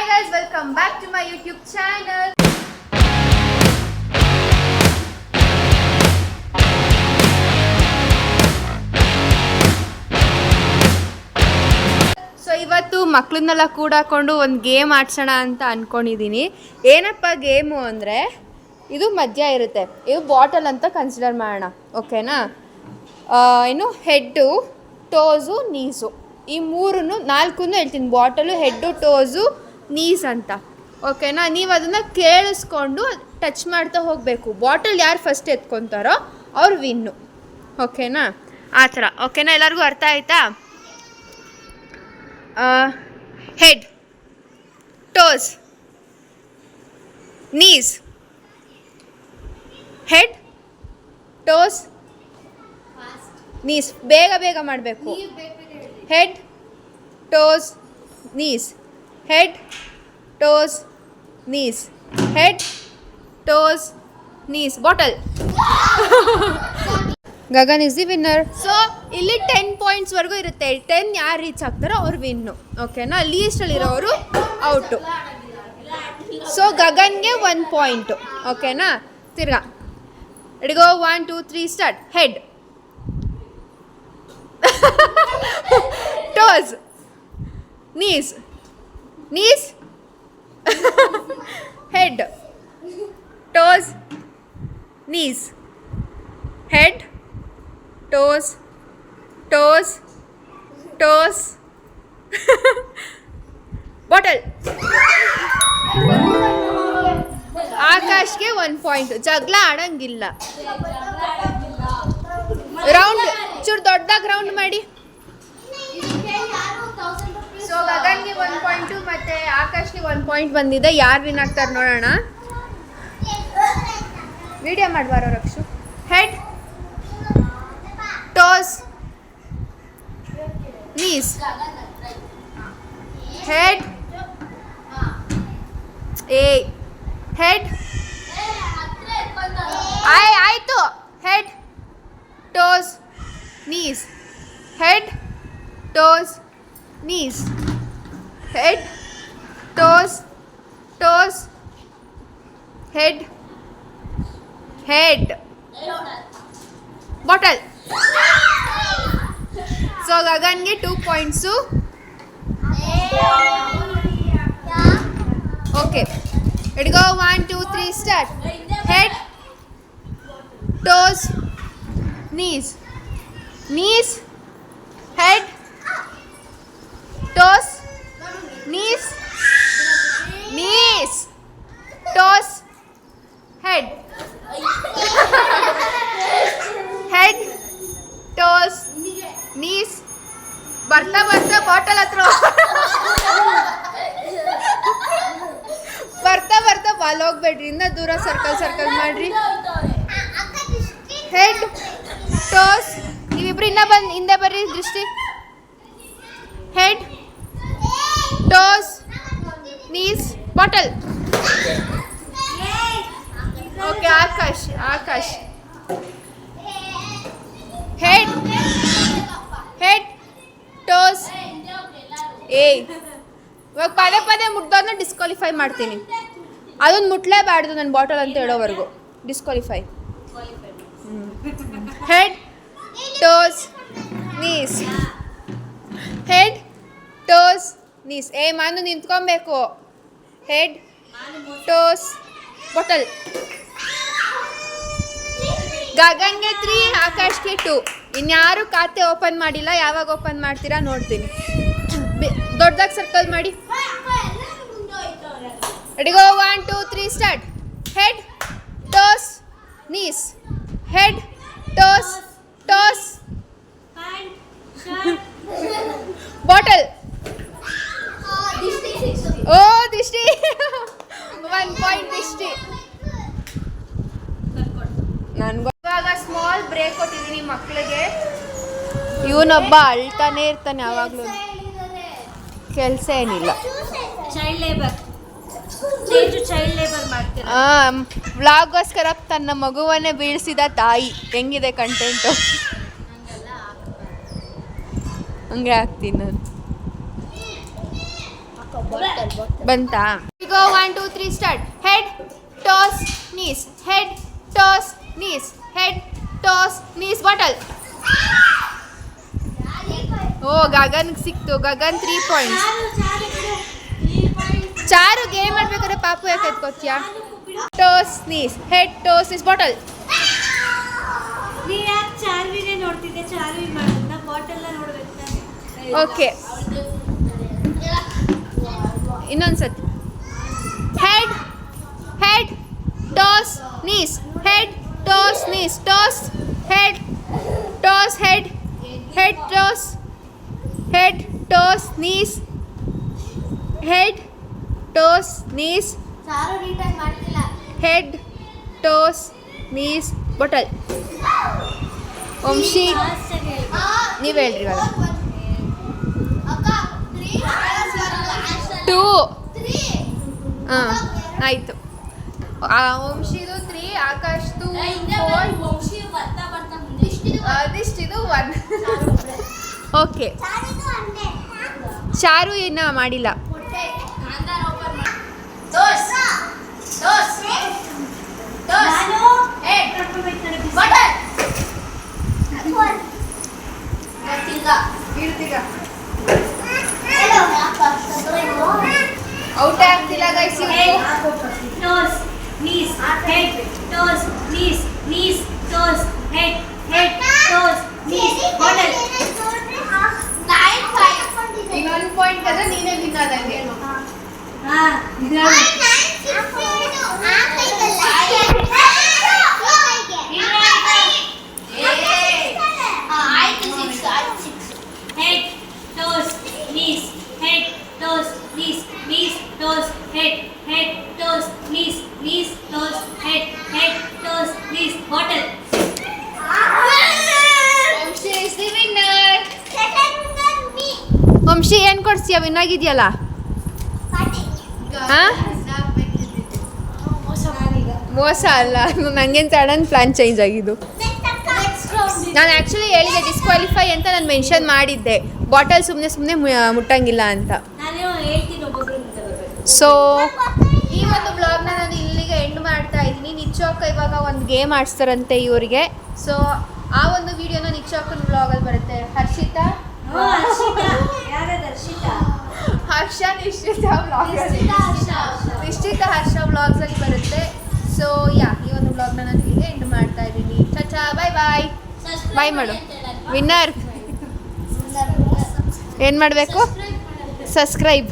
guys, welcome back to my YouTube channel. So ಇವತ್ತು ಮಕ್ಕಳನ್ನೆಲ್ಲ ಕೂಡಾಕೊಂಡು ಒಂದು ಗೇಮ್ ಆಡ್ಸೋಣ ಅಂತ ಅಂದ್ಕೊಂಡಿದ್ದೀನಿ. ಏನಪ್ಪ ಗೇಮು ಅಂದರೆ ಇದು ಮಧ್ಯ ಇರುತ್ತೆ, ಇದು ಬಾಟಲ್ ಅಂತ ಕನ್ಸಿಡರ್ ಮಾಡೋಣ, ಓಕೆನಾ? ಇನ್ನು ಹೆಡ್ಡು, ಟೋಸು, ನೀಸು, ಈ ನಾಲ್ಕನ್ನು ಹೇಳ್ತೀನಿ. ಬಾಟಲು, ಹೆಡ್ಡು, ಟೋಸು, ನೀಸ್ ಅಂತ, ಓಕೆನಾ? ನೀವು ಅದನ್ನು ಕೇಳಿಸ್ಕೊಂಡು ಟಚ್ ಮಾಡ್ತಾ ಹೋಗಬೇಕು. ಬಾಟಲ್ ಯಾರು ಫಸ್ಟ್ ಎತ್ಕೊತಾರೋ ಅವ್ರು ವಿನ್ನು, ಓಕೆನಾ? ಆ ಥರ, ಓಕೆನಾ? ಎಲ್ಲರಿಗೂ ಅರ್ಥ ಆಯ್ತಾ? Head, toes, knees, head, toes, knees. ಬೇಗ ಬೇಗ ಮಾಡಬೇಕು. Head, toes, knees, head, toes, knees, head, toes, knees. Bottle. Gagan is the winner. So ಇಲ್ಲಿ 10 ಪಾಯಿಂಟ್ಸ್ವರೆಗೂ ಇರುತ್ತೆ. 10 ಯಾರು ರೀಚ್ ಆಗ್ತಾರೋ ಅವ್ರು ವಿನ್ನು, ಓಕೆನಾ? ಲೀಸ್ಟಲ್ಲಿರೋರು ಔಟು. ಸೊ ಗಗನ್ಗೆ 1 ಪಾಯಿಂಟು, ಓಕೆನಾ? ತಿರ್ಗಾ ಇಡಿಗೋ 1 2 3 start. Head, toes, knees, knees, head, toes, knees, head, toes, toes, toes, bottle. ಆಕಾಶ್ಗೆ 1 ಪಾಯಿಂಟ್. ಜಗಳ ಆಡಂಗಿಲ್ಲ. ರೌಂಡ್ ಚೂರು ದೊಡ್ಡದಾಗಿ ರೌಂಡ್ ಮಾಡಿ. ಸೊ ಗಗನ್ಗೆ 1 ಪಾಯಿಂಟು ಮತ್ತು ಆಕಾಶ್ಗೆ 1 ಪಾಯಿಂಟ್ ಬಂದಿದೆ. ಯಾರು ವಿನ್ ಆಗ್ತಾರೆ ನೋಡೋಣ. ವಿಡಿಯೋ ಮಾಡುವಾರ ರಕ್ಷು. Head, toes, knees, head, head, ಆಯಿತು. Head, toes, knees, head, toes, knees, head, toes, toes, head, head, bottle. So ಗಗನ್ಗೆ 2 ಪಾಯಿಂಟ್ಸು. ಓಕೆ, ಇಟ್ಗೋ 1 2 3 start. Head, toes, knees, knees, head, toes, knees, knees, toes, head, head, toes, knees. ಬರ್ತಾ ಬರ್ತಾ bottle ಹತ್ರ ಬರ್ತಾ ಬರ್ತಾ ball ಹೋಗ್ಬೇಡ್ರಿ, ಇನ್ನ ದೂರ ಸರ್ಕಲ್ ಮಾಡ್ರಿ. ಹೆಡ್, ಟೋಸ್, ನೀವಿಬ್ರು ಇನ್ನ ಬಂದು ಹಿಂದೆ ಬರ್ರಿ. Drishti. Head, toes, knees, bottle. Okay, Akash. Head, head, toes. ಇವಾಗ ಪದೇ ಮುಟ್ದವ್ರನ್ನ ಡಿಸ್ಕ್ವಾಲಿಫೈ ಮಾಡ್ತೀನಿ. ಅದೊಂದು ಮುಟ್ಲೇಬಾರ್ದು ನನ್ನ ಬಾಟಲ್ ಅಂತ ಹೇಳೋವರೆಗೂ. Disqualify. Head, toes, knees, head, toes, knees. ಮಾನು ನಿಂತ್ಕೊಬೇಕು. Head, toes, bottle. ಗಗನ್ಗೆ 3, ಆಕಾಶ್ಗೆ 2. ಇನ್ಯಾರು ಖಾತೆ ಓಪನ್ ಮಾಡಿಲ್ಲ. ಯಾವಾಗ ಓಪನ್ ಮಾಡ್ತೀರಾ ನೋಡ್ತೀನಿ. ದೊಡ್ಡದಾಗಿ ಸರ್ಕಲ್ ಮಾಡಿ. Ready go 1 2 3 start. Head, toes, knees, head, toes, toes, bottle. ಓ ದಿಷ್ಟಿ. 1 ಪಾಯಿಂಟ್ ದಿಷ್ಟಿ. ಇವಾಗ ಸ್ಮಾಲ್ ಬ್ರೇಕ್ ಕೊಟ್ಟಿದ್ದೀನಿ ಮಕ್ಕಳಿಗೆ. ಇವನೊಬ್ಬ ಅಳ್ತಾನೆ ಇರ್ತಾನೆ ಯಾವಾಗಲೂ. ಕೆಲಸ ಏನಿಲ್ಲ. ವ್ಲಾಗೋಸ್ಕರ ತನ್ನ ಮಗುವನ್ನೇ ಬೀಳಿಸಿದ ತಾಯಿ. ಹೆಂಗಿದೆ ಕಂಟೆಂಟು? ಹಂಗೆ ಆಗ್ತೀನಿ ನಾನು. ಬಂತಾ? Go 1 2 3 start. Head toes knees, head toes knees, head toes knees. Bottle. ಓ ಗಗನ್ಗೆ ಸಿಕ್ತು. ಗಗನ್ 3 ಪಾಯಿಂಟ್ಸ್. ಚಾರು ಗೇಮ್ ಆಡ್ಬೇಕಾದ್ರೆ ಪಾಪು ಯಾಕೆ ಎತ್ಕೋತ್ಯಾ? Toes knees, head toes knees. Bottle. Okay, ಇನ್ನೊಂದ್ಸತಿ. Head head toes knees, head toes knees, toes head toes head, head toes, head toes knees, head toes knees, head toes knees. Bottle. Vamshi ನೀವು ಹೇಳ್ರಿ ಇವಾಗ. 2 ಹಾಂ ಆಯಿತು. ವಂಶಿದು 3, ಆಕಾಶ್ದು 4, ಅದಿಷ್ಟಿದು 1. ಓಕೆ, ಚಾರು ಇನ್ನ ಮಾಡಿಲ್ಲ. Out ಆಗ್ತಿಲ್ಲ guys. Toes, knees, head, toes, knees, knees, toes, head, head, toes, knees. Bottle. 9-5. ಇನ್ನೊಂದು point ಅದ ನೀನೇ ವಿನ್ ಆದಂಗೆ. Head, toes, knees, head, toes, knees, knees, toes, head, head, toes, knees, knees, toes, head, head, toes, knees. Bottle. Vamshi is the winner. Vamshi ಏನು ಕೊಡ್ತೀಯ? Win ಆಗಿದೆಯಲ್ಲ. ಹಾಂ, ಮೋಸ ಅಲ್ಲ, ನನಗೇನು ಸಡನ್ ಪ್ಲಾನ್ ಚೇಂಜ್ ಆಗಿದ್ದು. ನಾನು ಆ್ಯಕ್ಚುಲಿ ಹೇಳಿದೆ ಡಿಸ್ಕ್ವಾಲಿಫೈ ಅಂತ ನಾನು ಮೆನ್ಷನ್ ಮಾಡಿದ್ದೆ. ಬಾಟಲ್ ಸುಮ್ಮನೆ ಮುಟ್ಟಂಗಿಲ್ಲ ಅಂತ. ಸೊ ಈ ಒಂದು ಬ್ಲಾಗ್ನ ನಾನು ಇಲ್ಲಿಗೆ ಎಂಡ್ ಮಾಡ್ತಾ ಇದ್ದೀನಿ. ನಿಚ್ಚೋಕ ಇವಾಗ ಒಂದು ಗೇಮ್ ಆಡಿಸ್ತಾರಂತೆ ಇವರಿಗೆ. ಸೊ ಆ ಒಂದು ವಿಡಿಯೋನ ನಿಚ್ಚೋಕನ ಬ್ಲಾಗಲ್ಲಿ ಬರುತ್ತೆ. ಹರ್ಷಿತಾ ಹರ್ಷ ನಿಶ್ಚಿತಾ ಬ್ಲಾಗಲ್ಲಿ, ನಿಶ್ಚಿತ ಹರ್ಷ ಬ್ಲಾಗ್ಸಲ್ಲಿ ಬರುತ್ತೆ. ಸೊ ಯಾ, ಈ ಒಂದು ಬ್ಲಾಗ್ನ ನಾನು ಇಲ್ಲಿಗೆ ಎಂಡ್ ಮಾಡ್ತಾ ಇದ್ದೀನಿ. ಚಚಾ, ಬಾಯ್ ಬಾಯ್. ಬಾಯ್ ಮಾಡು. ವಿನ್ನರ್ ಏನು ಮಾಡಬೇಕು? ಸಬ್ಸ್ಕ್ರೈಬ್